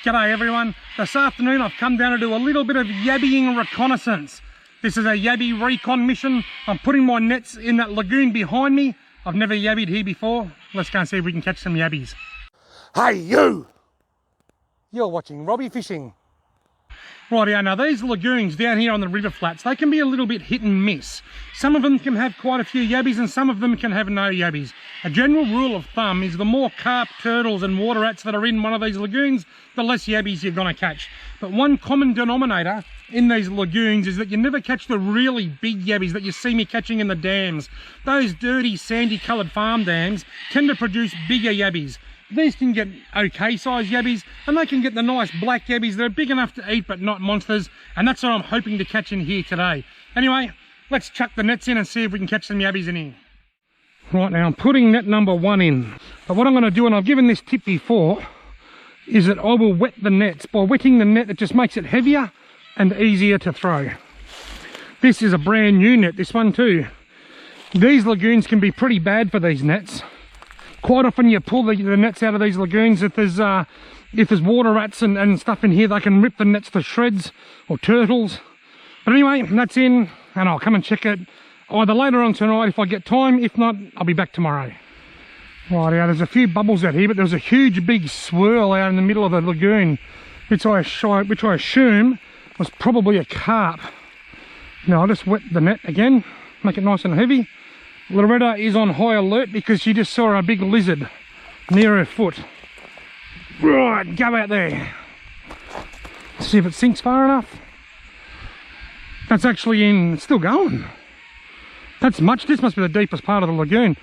G'day everyone. This afternoon I've come down to do a little bit of yabbying reconnaissance. This is a yabby recon mission. I'm putting my nets in that lagoon behind me. I've never yabbied here before. Let's go and see if we can catch some yabbies. Hey you! You're watching Robbie Fishing. Rightio, now these lagoons down here on the river flats, they can be a little bit hit and miss. Some of them can have quite a few yabbies and some of them can have no yabbies. A general rule of thumb is the more carp, turtles and water rats that are in one of these lagoons, the less yabbies you're going to catch. But one common denominator in these lagoons is that you never catch the really big yabbies that you see me catching in the dams. Those dirty sandy coloured farm dams tend to produce bigger yabbies. These can get okay sized yabbies and they can get the nice black yabbies that are big enough to eat but not monsters, and that's what I'm hoping to catch in here today. Anyway, let's chuck the nets in and see if we can catch some yabbies in here. Right, now I'm putting net number 1 in, but what I'm going to do, and I've given this tip before, is that I will wet the nets. By wetting the net, it just makes it heavier and easier to throw. This is a brand new net, this one too. These lagoons can be pretty bad for these nets. Quite often you pull the nets out of these lagoons, if there's water rats and stuff in here, they can rip the nets to shreds, or turtles. But anyway, that's in, and I'll come and check it either later on tonight if I get time. If not, I'll be back tomorrow. Right, there's a few bubbles out here, but there was a huge big swirl out in the middle of the lagoon, which I assume was probably a carp. Now I'll just wet the net again, make it nice and heavy. Loretta is on high alert because she just saw a big lizard near her foot. Right, go out there. See if it sinks far enough. That's actually in, it's still going. This must be the deepest part of the lagoon.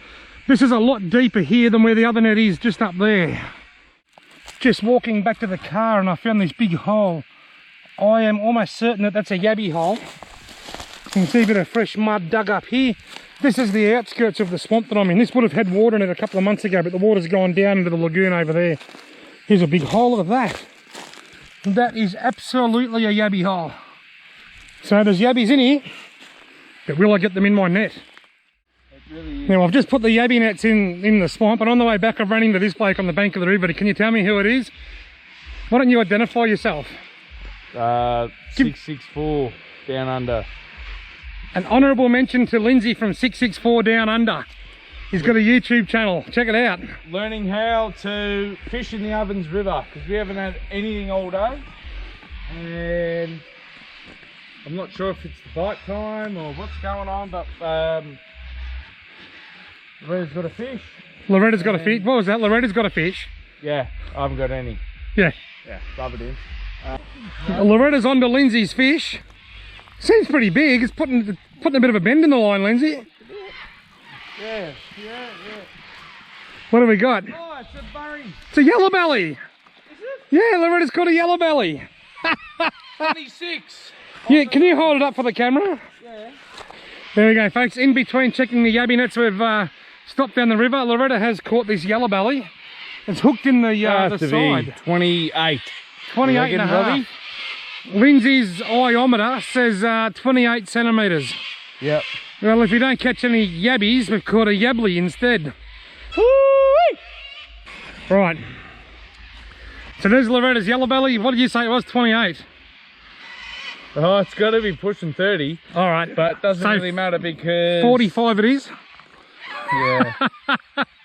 This is a lot deeper here than where the other net is, just up there. Just walking back to the car and I found this big hole. I am almost certain that that's a yabby hole. You can see a bit of fresh mud dug up here. This is the outskirts of the swamp that I'm in. This would have had water in it a couple of months ago, but the water's gone down into the lagoon over there. Here's a big hole of that. That is absolutely a yabby hole. So there's yabbies in here, but will I get them in my net? Really, now I've just put the yabby nets in the swamp, and on the way back I've run into this bloke on the bank of the river. Can you tell me who it is? Why don't you identify yourself? 664 Down Under. An honourable mention to Lindsay from 664 Down Under. He's got a YouTube channel, check it out. Learning how to fish in the Ovens River, because we haven't had anything all day. And I'm not sure if it's the bite time or what's going on, but Loretta's got a fish. Loretta's got a fish? What was that? Loretta's got a fish? Yeah, I haven't got any. Yeah. Yeah, rub it in. Loretta's onto Lindsay's fish. Seems pretty big. It's putting a bit of a bend in the line, Lindsay. Yeah. What have we got? Oh, it's a burry. It's a yellowbelly. Is it? Yeah, Loretta's caught a yellowbelly. 26. Yeah, can you hold it up for the camera? Yeah. There we go, folks. In between checking the yabby nets, we've stopped down the river. Loretta has caught this yellowbelly. It's hooked in the side. 28. 28 and a half. Lindsay's iometer says 28 centimetres. Yep. Well, if you don't catch any yabbies, we've caught a yabbly instead. Woo-wee! Right. So there's Loretta's yellowbelly. What did you say it was? 28? Oh, it's got to be pushing 30. All right. But it doesn't really matter because... 45 it is. Yeah.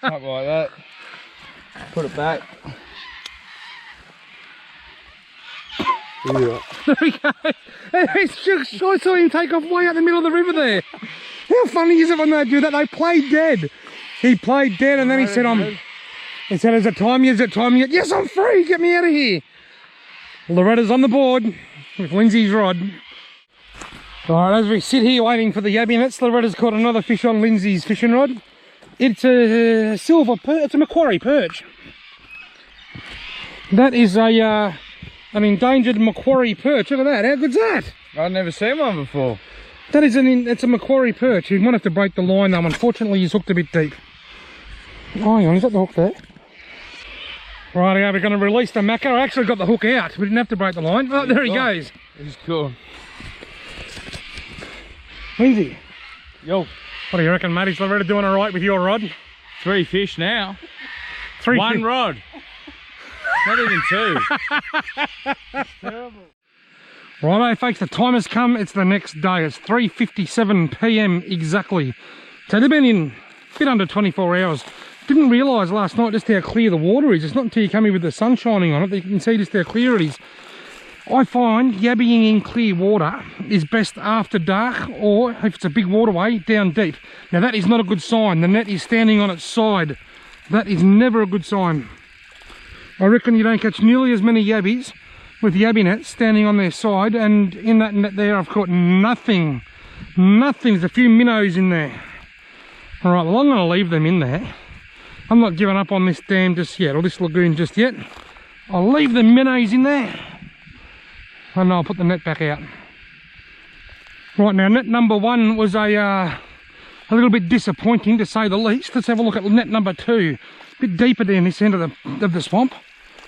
Something like that. Put it back. Yeah. There we go. I saw him take off way out the middle of the river there. How funny is it when they do that? They play dead. He played dead and then he said, he said, is it time yet? Is it time yet? Yes, I'm free. Get me out of here. Loretta's on the board with Lindsay's rod. All right, as we sit here waiting for the yabby nets, Loretta's caught another fish on Lindsay's fishing rod. It's a silver perch. It's a Macquarie Perch. That is an endangered Macquarie Perch. Look at that. How good's that? I've never seen one before. That is it's a Macquarie Perch. You might have to break the line though. Unfortunately, he's hooked a bit deep. Oh, hang on, is that the hook there? Right, we're going to release the macca. I actually got the hook out. We didn't have to break the line. Oh, there he goes. He's cool. Lindsay. Yo. What do you reckon, mate? Is Loretta doing all right with your rod? 3 fish now. 3 1 rod. Not even 2. It's terrible. Righto folks, the time has come. It's the next day. It's 3:57 p.m. exactly. So they've been in a bit under 24 hours. Didn't realise last night just how clear the water is. It's not until you come here with the sun shining on it that you can see just how clear it is. I find yabbying in clear water is best after dark, or if it's a big waterway, down deep. Now that is not a good sign. The net is standing on its side. That is never a good sign. I reckon you don't catch nearly as many yabbies with yabby nets standing on their side, and in that net there I've caught nothing. There's a few minnows in there. Alright, well I'm going to leave them in there. I'm not giving up on this dam just yet, or this lagoon just yet. I'll leave the minnows in there, and I'll put the net back out. Right, now net number 1 was a little bit disappointing to say the least. Let's have a look at net number 2. A bit deeper down this end of the swamp.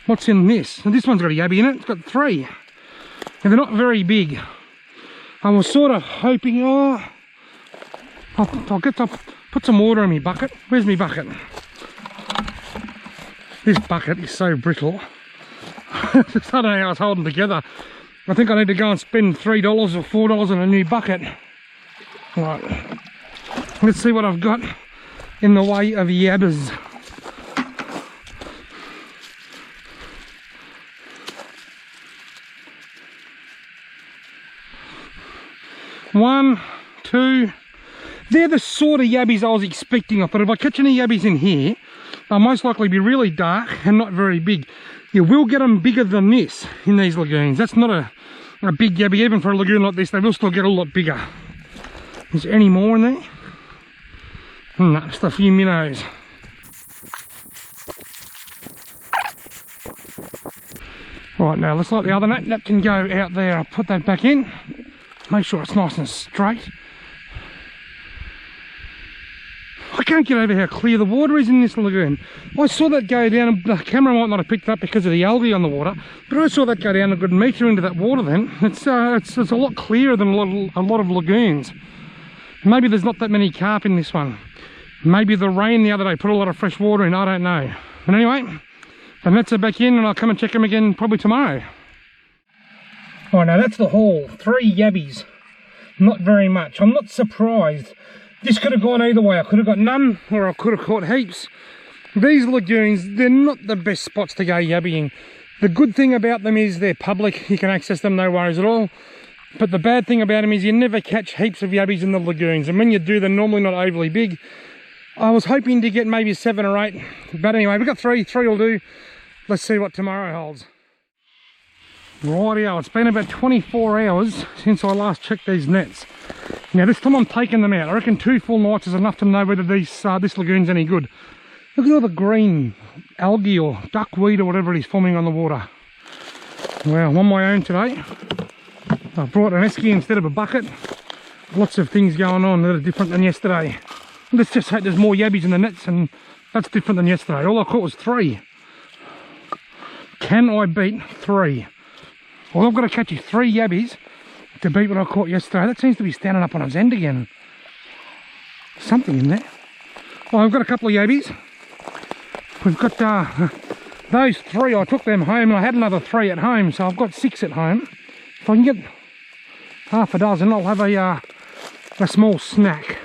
What's in this? And this one's got a yabby in it. It's got 3. And they're not very big. I was sort of hoping, I'll put some water in my bucket. Where's my bucket? This bucket is so brittle. I don't know how it's holding together. I think I need to go and spend $3 or $4 on a new bucket. Right. Let's see what I've got in the way of yabbers. One, 2. They're the sort of yabbies I was expecting. I thought if I catch any yabbies in here, they'll most likely be really dark and not very big. You will get them bigger than this in these lagoons. That's not a big yabby. Even for a lagoon like this, they will still get a lot bigger. Is there any more in there? No, just a few minnows. Right, now looks like the other net. That can go out there. I'll put that back in. Make sure it's nice and straight. I can't get over how clear the water is in this lagoon. I saw that go down. The camera might not have picked it up because of the algae on the water, but I saw that go down a good metre into that water then. It's a lot clearer than a lot of lagoons. Maybe there's not that many carp in this one. Maybe the rain the other day put a lot of fresh water in, I don't know. But anyway, the nets are back in and I'll come and check them again probably tomorrow. Oh, now that's the haul. 3 yabbies. Not very much. I'm not surprised. This could have gone either way. I could have got none, or I could have caught heaps. These lagoons, they're not the best spots to go yabbying. The good thing about them is they're public. You can access them, no worries at all. But the bad thing about them is you never catch heaps of yabbies in the lagoons. And when you do, they're normally not overly big. I was hoping to get maybe 7 or 8. But anyway, we've got 3. 3 will do. Let's see what tomorrow holds. Rightio, it's been about 24 hours since I last checked these nets. Now this time I'm taking them out. I reckon 2 full nights is enough to know whether this lagoon's any good. Look at all the green algae or duckweed or whatever it is forming on the water. Well, I'm on my own today. I brought an esky instead of a bucket. Lots of things going on that are different than yesterday. Let's just hope there's more yabbies in the nets, and that's different than yesterday. All I caught was 3. Can I beat 3? Well, I've got to catch you 3 yabbies to beat what I caught yesterday. That seems to be standing up on its end again. Something in there. Oh, I've got a couple of yabbies. We've got those 3. I took them home and I had another 3 at home, so I've got 6 at home. If I can get half a dozen, I'll have a small snack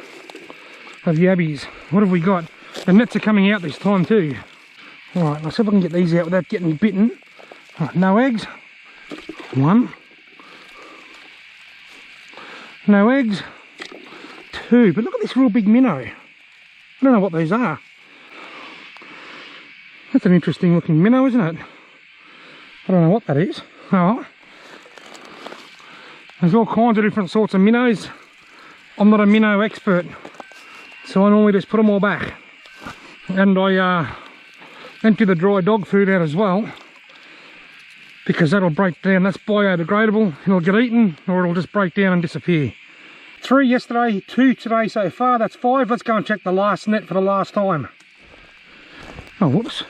of yabbies. What have we got? The nets are coming out this time too. Alright, let's see if I can get these out without getting bitten. Right, no eggs. 1. No eggs. 2. But look at this real big minnow. I don't know what these are. That's an interesting looking minnow, isn't it? I don't know what that is. Oh, there's all kinds of different sorts of minnows. I'm not a minnow expert, so I normally just put them all back. And I empty the dry dog food out as well, because that'll break down. That's biodegradable. It'll get eaten or it'll just break down and disappear. 3 yesterday, 2 today so far. That's 5. Let's go and check the last net for the last time. Oh, whoops.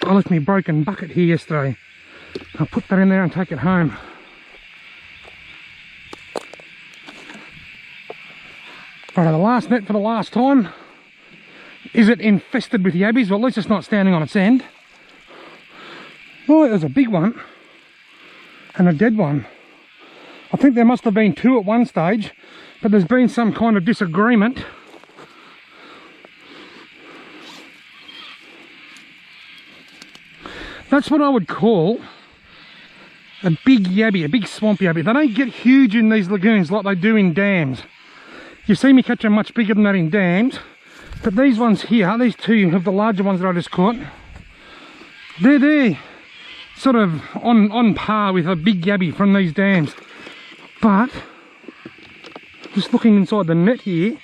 I left my broken bucket here yesterday. I'll put that in there and take it home. Right, the last net for the last time. Is it infested with yabbies? Well, at least it's not standing on its end. Oh, there's a big one and a dead one. I think there must have been two at one stage, but there's been some kind of disagreement. That's what I would call a big yabby, a big swamp yabby. They don't get huge in these lagoons like they do in dams. You see me catching much bigger than that in dams, but these ones here, these two of the larger ones that I just caught, they're sort of on par with a big yabby from these dams. But just looking inside the net here,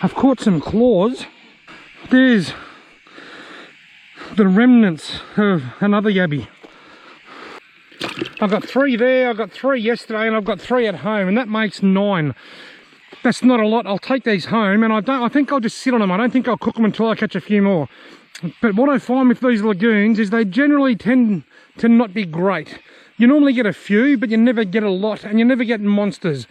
I've caught some claws. There's the remnants of another yabby. I've got 3 there, I've got 3 yesterday, and I've got 3 at home, and that makes 9. That's not a lot. I'll take these home, and I think I'll just sit on them. I don't think I'll cook them until I catch a few more. But what I find with these lagoons is they generally tend to not be great. You normally get a few, but you never get a lot, and you never get monsters.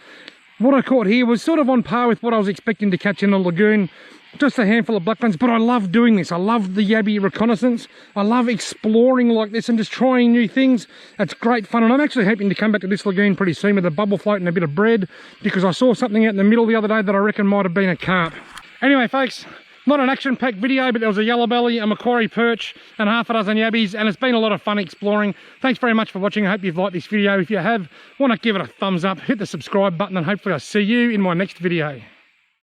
What I caught here was sort of on par with what I was expecting to catch in a lagoon. Just a handful of black ones, but I love doing this. I love the yabby reconnaissance. I love exploring like this and just trying new things. It's great fun, and I'm actually hoping to come back to this lagoon pretty soon with a bubble float and a bit of bread, because I saw something out in the middle the other day that I reckon might have been a carp. Anyway, folks, not an action-packed video, but there was a Yellowbelly, a Macquarie Perch, and half a dozen yabbies, and it's been a lot of fun exploring. Thanks very much for watching. I hope you've liked this video. If you have, why not give it a thumbs up, hit the subscribe button, and hopefully I'll see you in my next video.